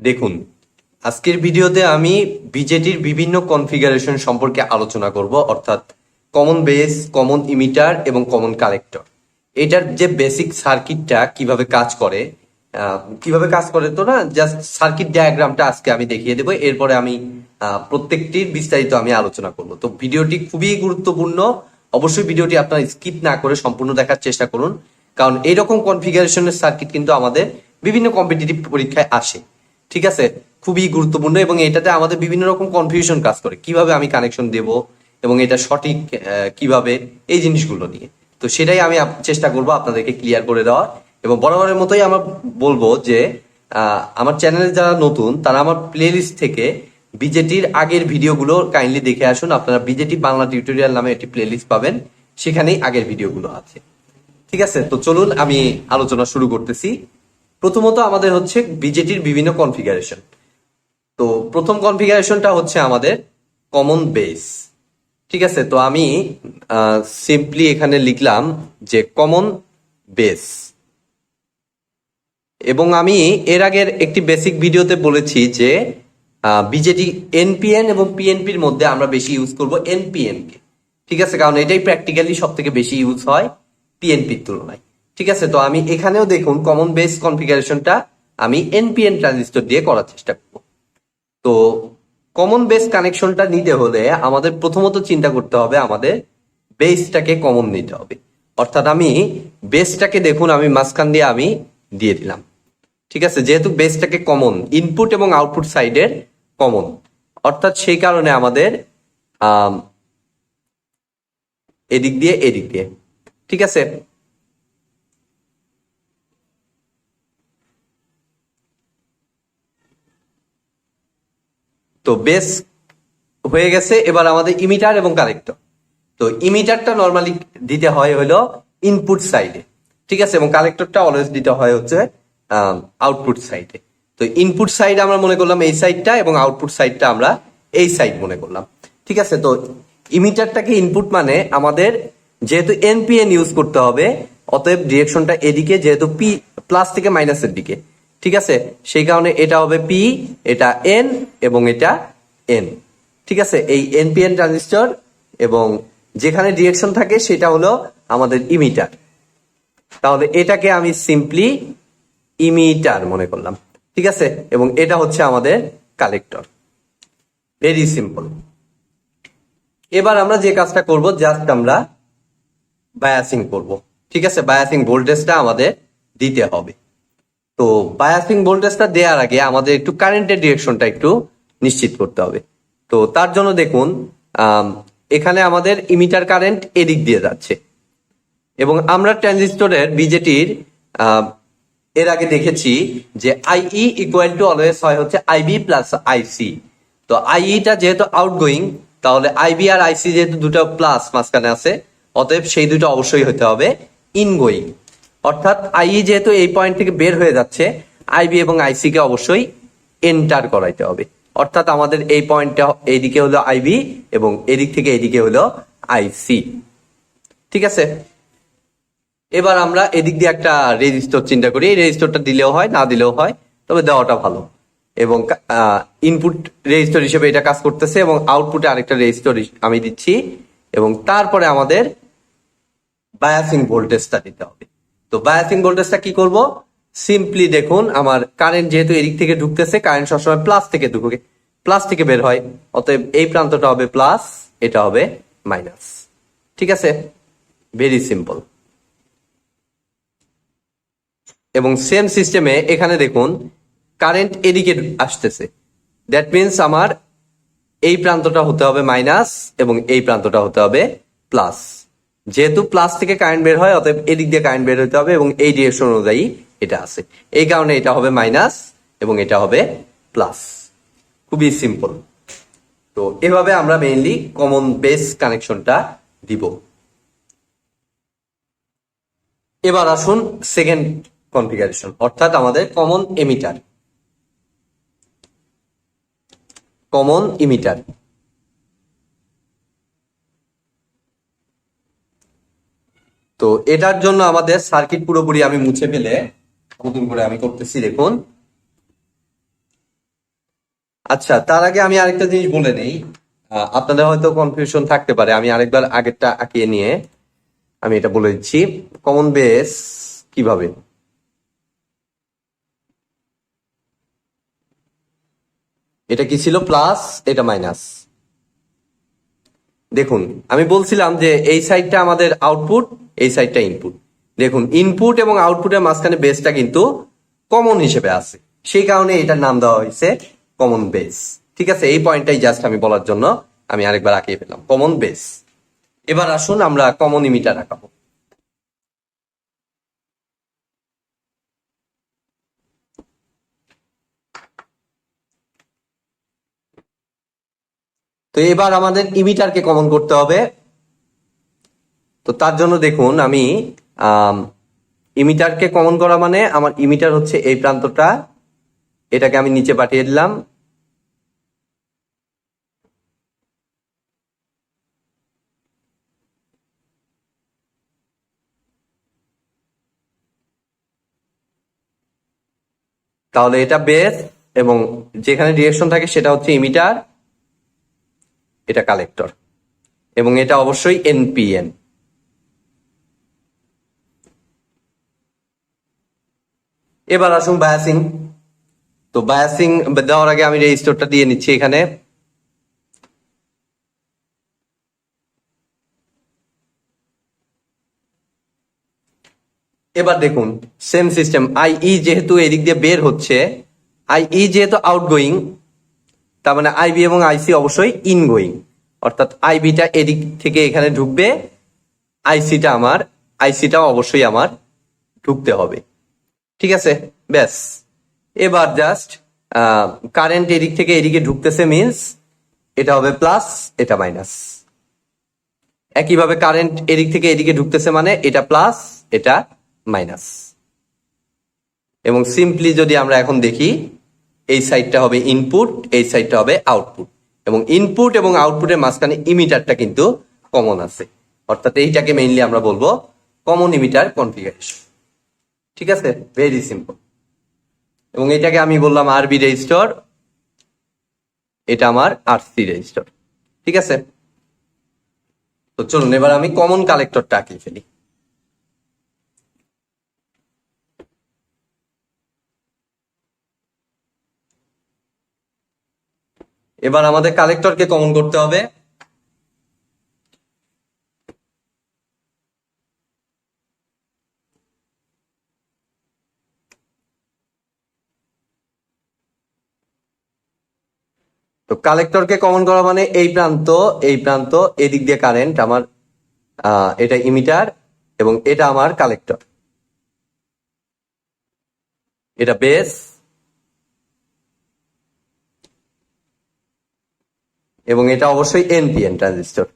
দেখুন, আজকের ভিডিওতে আমি বিজেটির বিভিন্ন কনফিগারেশন সম্পর্কে আলোচনা করব, অর্থাৎ কমন বেস, কমন ইমিটার এবং কমন কালেক্টর। এটার যে বেসিক সার্কিটটা কিভাবে কাজ করে তো না, জাস্ট সার্কিট ডায়াগ্রামটা আজকে আমি দেখিয়ে দেবো। এরপরে আমি প্রত্যেকটির বিস্তারিত আমি আলোচনা করব। তো ভিডিওটি খুবই গুরুত্বপূর্ণ, অবশ্যই ভিডিওটি আপনারা স্কিপ না করে সম্পূর্ণ দেখার চেষ্টা করুন, কারণ এইরকম কনফিগারেশনের সার্কিট কিন্তু আমাদের বিভিন্ন কম্পিটিটিভ পরীক্ষায় আসে। ঠিক আছে, খুবই গুরুত্বপূর্ণ এবং এটাতে আমাদের বিভিন্ন রকম কনফিউশন কাজ করে, কিভাবে আমি কানেকশন দেব এবং এটা সঠিক কিভাবে, এই জিনিসগুলো নিয়ে। তো সেটাই আমি চেষ্টা করব আপনাদেরকে ক্লিয়ার করে দেওয়া। এবং বরাবরের মতোই আমরা বলবো যে আমার চ্যানেলে যারা নতুন তারা আমার প্লেলিস্ট থেকে বিজেটির আগের ভিডিওগুলো কাইন্ডলি দেখে আসুন। আপনারা বিজেটি বাংলা টিউটোরিয়াল নামে একটি প্লেলিস্ট পাবেন, সেখানেই আগের ভিডিওগুলো আছে। ঠিক আছে, তো চলুন আমি আলোচনা শুরু করতেছি। প্রথমত আমাদের হচ্ছে বিজেটির বিভিন্ন কনফিগারেশন। তো প্রথম কনফিগারেশনটা হচ্ছে আমাদের কমন বেস। ঠিক আছে, তো আমি সিম্পলি এখানে লিখলাম যে কমন বেস। এবং আমি এর আগের একটি বেসিক ভিডিওতে বলেছি যে বিজেটি এনপিএন এবং পিএনপির মধ্যে আমরা বেশি ইউজ করব এনপিএন কে। ঠিক আছে, কারণ এটাই প্র্যাকটিক্যালি সব থেকে বেশি ইউজ হয় পিএনপির তুলনায়। ঠিক আছে, তো আমি এখানেও দেখুন কমন বেস কনফিগারেশনটা আমি এনপিএন ট্রানজিস্টর দিয়ে করার চেষ্টা করব। তো কমন বেস কানেকশনটা নিতে হলে আমাদের প্রথমত চিন্তা করতে হবে আমাদের বেসটাকে কমন নিতে হবে। অর্থাৎ আমি বেসটাকে দেখুন আমি মাঝখান দিয়ে আমি দিয়ে দিলাম। ঠিক আছে, যেহেতু বেসটাকে কমন, ইনপুট এবং আউটপুট সাইডের কমন, অর্থাৎ সেই কারণে আমাদের এদিক দিয়ে এদিক দিয়ে। ঠিক আছে, তো বেস হয়ে গেছে। এবার আমাদের ইমিটার এবং কালেক্টর। তো ইমিটারটা নর্মালি দিতে হয় হলো ইনপুট সাইডে। ঠিক আছে, এবং কালেক্টরটা অলওয়েজ দিতে হয় হচ্ছে আউটপুট সাইডে। তো ইনপুট সাইড আমরা মনে করলাম এই সাইডটা এবং আউটপুট সাইডটা আমরা এই সাইড মনে করলাম। ঠিক আছে, তো ইমিটারটাকে ইনপুট মানে আমাদের যেহেতু এনপিএন ইউজ করতে হবে, অতএব ডিরেকশনটা এদিকে, যেহেতু পি প্লাস থেকে মাইনাসের দিকে। ঠিক আছে, সেই কারণে এটা হবে পি, এটা এন এবং এটা এন। ঠিক আছে, এই এনপিএন ট্রানজিস্টর এবং যেখানে ডিরেকশন থাকে সেটা হলো আমাদের ইমিটার। তাহলে এটাকে আমি সিম্পলি ইমিটার মনে করলাম। ঠিক আছে, এবং এটা হচ্ছে আমাদের কালেক্টর। Very simple. এবার আমরা যে কাজটা করব, জাস্ট আমরা বায়াসিং করব। ঠিক আছে, বায়াসিং ভোল্টেজটা আমাদের দিতে হবে। তো বায়াসিং ভোল্টেজটা দেওয়ার আগে আমাদের একটু কারেন্টের ডিরেকশনটা একটু নিশ্চিত করতে হবে। তো তার জন্য দেখুন এখানে আমাদের ইমিটার কারেন্ট এদিক দিয়ে যাচ্ছে এবং আমরা ট্রানজিস্টরের বিজেটির এর আগে দেখেছি যে আইই ইকুয়াল টু অলওয়েজ হয় হচ্ছে আইবি প্লাস আইসি। তো আইইটা যেহেতু আউটগোয়িং, তাহলে আইবি আর আইসি যেহেতু দুটো প্লাস মাঝখানে আছে, অতএব সেই দুটো অবশ্যই হতে হবে ইনগোয়িং। অর্থাৎ আইই যেহেতু এই পয়েন্ট থেকে বের হয়ে যাচ্ছে, আইবি এবং আইসি কে অবশ্যই এন্টার করাইতে হবে। অর্থাৎ আমাদের এই পয়েন্টটা এইদিকে হলো আইবি এবং এদিক থেকে এইদিকে হলো আইসি। ঠিক আছে, এবার আমরা এদিক দিয়ে একটা রেজিস্টর চিন্তা করি। এই রেজিস্টরটা দিলেও হয়, না দিলেও হয়, তবে দেওয়াটা ভালো। এবং ইনপুট রেজিস্টর হিসেবে এটা কাজ করতেছে এবং আউটপুটে আরেকটা রেজিস্টর আমি দিচ্ছি। এবং তারপরে আমাদের বায়াসিং ভোল্টেজটা দিতে হবে। তো বায়াসিং ভোল্টেজটা কি করব, সিম্পলি দেখুন আমার কারেন্ট যেহেতু এদিক থেকে ঢুকতেছে, কারেন্ট সবসময় প্লাস থেকে ঢুকে প্লাস থেকে বের হয়, অতএব এই প্রান্তটা হবে প্লাস, এটা হবে মাইনাস। ঠিক আছে, ভেরি সিম্পল। এবং সেম সিস্টেমে এখানে দেখুন কারেন্ট এদিকে আসতেছে, দ্যাট মিনস আমার এই প্রান্তটা হতে হবে মাইনাস এবং এই প্রান্তটা হতে হবে প্লাস। যেহেতু প্লাস থেকে কারেন্ট বের হয়, অতএব এদিক দিয়ে কারেন্ট বের হতে হবে এবং এই ডিরেকশন অনুযায়ী এটা আছে। এই কারণে এটা হবে মাইনাস এবং এটা হবে প্লাস। খুবই সিম্পল। তো এভাবে আমরা মেইনলি কমন বেস কানেকশনটা দিব। এবার আসুন সেকেন্ড কনফিগারেশন, অর্থাৎ আমাদের কমন এমিটার, কমন ইমিটার। তো এটার জন্য আমাদের সার্কিট পুরোপুরি আমি মুছে ফেলে নতুন করে আমি করতেছি, দেখুন। আচ্ছা, তার আগে আমি আরেকটা জিনিস বলে নেই, আপনাদের হয়তো কনফিউশন থাকতে পারে, আমি আরেকবার আগেরটা আঁকিয়ে নিয়ে আমি এটা বলে দিচ্ছি। কমন বেস কিভাবে, এটা কি ছিল প্লাস, এটা মাইনাস। দেখুন আমি বলছিলাম যে এই সাইডটা আমাদের আউটপুট, এই সাইডটা ইনপুট। দেখুন ইনপুট এবং আউটপুটের মাঝখানে বেসটা কিন্তু কমন হিসেবে আছে, সেই কারণে এটার নাম দেওয়া হয়েছে কমন বেস। ঠিক আছে, এই পয়েন্টটাই জাস্ট আমি বলার জন্য আমি আরেকবার আঁকিয়ে ফেললাম কমন বেস। এবার আসুন আমরা কমন ইমিটার আঁকাবো। তো এবার আমাদের ইমিটারকে কমন করতে হবে। তো তার জন্য দেখুন আমি ইমিটারকে কমন করা মানে আমার ইমিটার হচ্ছে এই প্রান্তটা, এটাকে আমি নিচে পাঠিয়ে দিলাম। তাহলে এটা বেস এবং যেখানে ডিরেকশন থাকে সেটা হচ্ছে ইমিটার, এটা কালেক্টর, এবং এটা অবশ্যই এনপিএন। এবার আসুন বায়াসিং। তো বায়াসিং দেওয়ার আগে আমি রেজিস্টরটা দিয়ে নিচ্ছি এখানে। এবার দেখুন সেম সিস্টেম, আইই যেহেতু এদিক দিয়ে বের হচ্ছে, আইই যেহেতু আউটগোয়িং, তার মানে আইবি এবং আইসি অবশ্যই ইনগোয়িং, অর্থাৎ আইবিটা এদিক থেকে এখানে ঢুকবে, আইসিটা অবশ্যই আমার ঢুকতে হবে। ঠিক আছে, ব্যাস। এবার জাস্ট কারেন্ট এদিক থেকে এদিকে ঢুকতেছে মিনস এটা হবে প্লাস, এটা মাইনাস। একইভাবে কারেন্ট এদিক থেকে এদিকে ঢুকতেছে মানে এটা প্লাস, এটা মাইনাস। এবং সিম্পলি যদি আমরা এখন দেখি, এই সাইডটা হবে ইনপুট, এই সাইডটা হবে আউটপুট, এবং ইনপুট এবং আউটপুটের মাঝখানে ইমিটারটা কিন্তু কমন আছে, অর্থাৎ এইটাকে মেইনলি আমরা বলবো কমন ইমিটার কনফিগারেশন। ঠিক আছে, ভেরি সিম্পল। এবং এটাকে আমি বললাম আরবি রেজিস্টর, এটা আমার আরসি রেজিস্টর। ঠিক আছে, তো চলুন এবার আমি কমন কালেক্টরটা আঁকিয়ে ফেলি। এবার আমাদের কালেক্টরকে কমন করতে হবে। তো কালেক্টরকে কমন করা মানে এই প্রান্ত, এই প্রান্ত, এদিক দিয়ে কারেন্ট আমার, এটা ইমিটার এবং এটা আমার কালেক্টর, এটা বেস এবং এটা অবশ্যই এনপিএন ট্রানজিস্টর।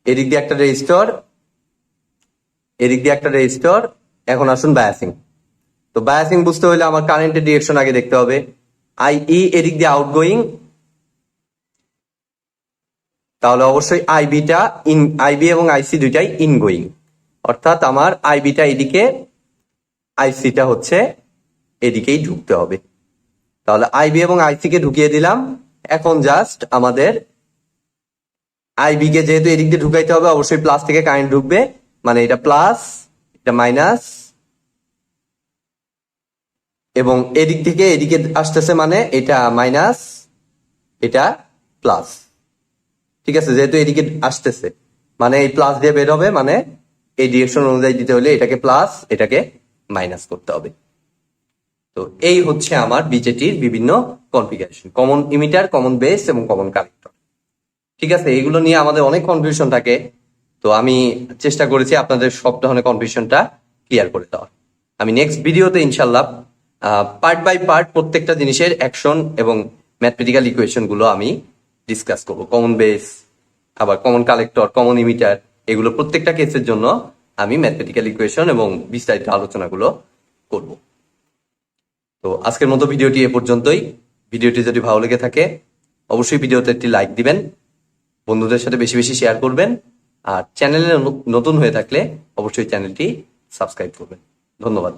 এদিক দিয়ে একটা রেজিস্টর, এদিক দিয়ে একটা রেজিস্টর। এখন আসুন বায়াসিং। তো বায়াসিং বুঝতে হলে আমার কারেন্টের ডিরেকশন আগে দেখতে হবে। আইই এদিক দিয়ে আউটগোয়িং, তাহলে অবশ্যই আইবি এবং আইসি দুইটাই ইনগোয়িং, অর্থাৎ আমার আইবিটা এদিকে, আইসিটা হচ্ছে এদিকেই ঢুকতে হবে। তাহলে আইবি এবং আইসি কে ঢুকিয়ে দিলাম। এখন জাস্ট আমাদের আইবি কে যেহেতু এদিক দিয়ে ঢুকাইতে হবে, অবশ্যই প্লাস থেকে কারেন্ট ঢুকবে, মানে এটা প্লাস, এটা মাইনাস, এবং এদিক থেকে এদিকে আসতেছে মানে এটা মাইনাস, এটা প্লাস। ঠিক আছে, যেহেতু এদিকে আসতেছে মানে এই প্লাস দিয়ে বের হবে, মানে এই ডিরেকশন অনুযায়ী দিতে হলে এটাকে প্লাস, এটাকে মাইনাস করতে হবে। তো এই হচ্ছে আমার বিজেটির বিভিন্ন configuration, common emitter, common base এবং কমন কালেক্টর। ঠিক আছে, এগুলো নিয়ে আমাদের অনেক কনফিউশন থাকে, তো আমি চেষ্টা করেছি আপনাদের সব ধরনের কনফিউশনটা ক্লিয়ার করে দেওয়ার। আমি নেক্সট ভিডিওতে ইনশাল্লাহ পার্ট বাই পার্ট প্রত্যেকটা জিনিসের অ্যাকশন এবং ম্যাথমেটিক্যাল ইকুয়েশন গুলো আমি ডিসকাস করবো। কমন বেস, আবার কমন কালেক্টর, কমন ইমিটার, এগুলো প্রত্যেকটা কেসের জন্য আমি ম্যাথমেটিক্যাল ইকুয়েশন এবং বিস্তারিত আলোচনাগুলো করব। তো আজকের মতো ভিডিওটি এ পর্যন্তই। ভিডিওটি যদি ভালো লেগে থাকে অবশ্যই ভিডিওতে একটি লাইক দিবেন বন্ধুদের সাথে বেশি বেশি শেয়ার করবেন। আর চ্যানেলে নতুন হয়ে থাকলে অবশ্যই চ্যানেলটি সাবস্ক্রাইব করবেন। ধন্যবাদ।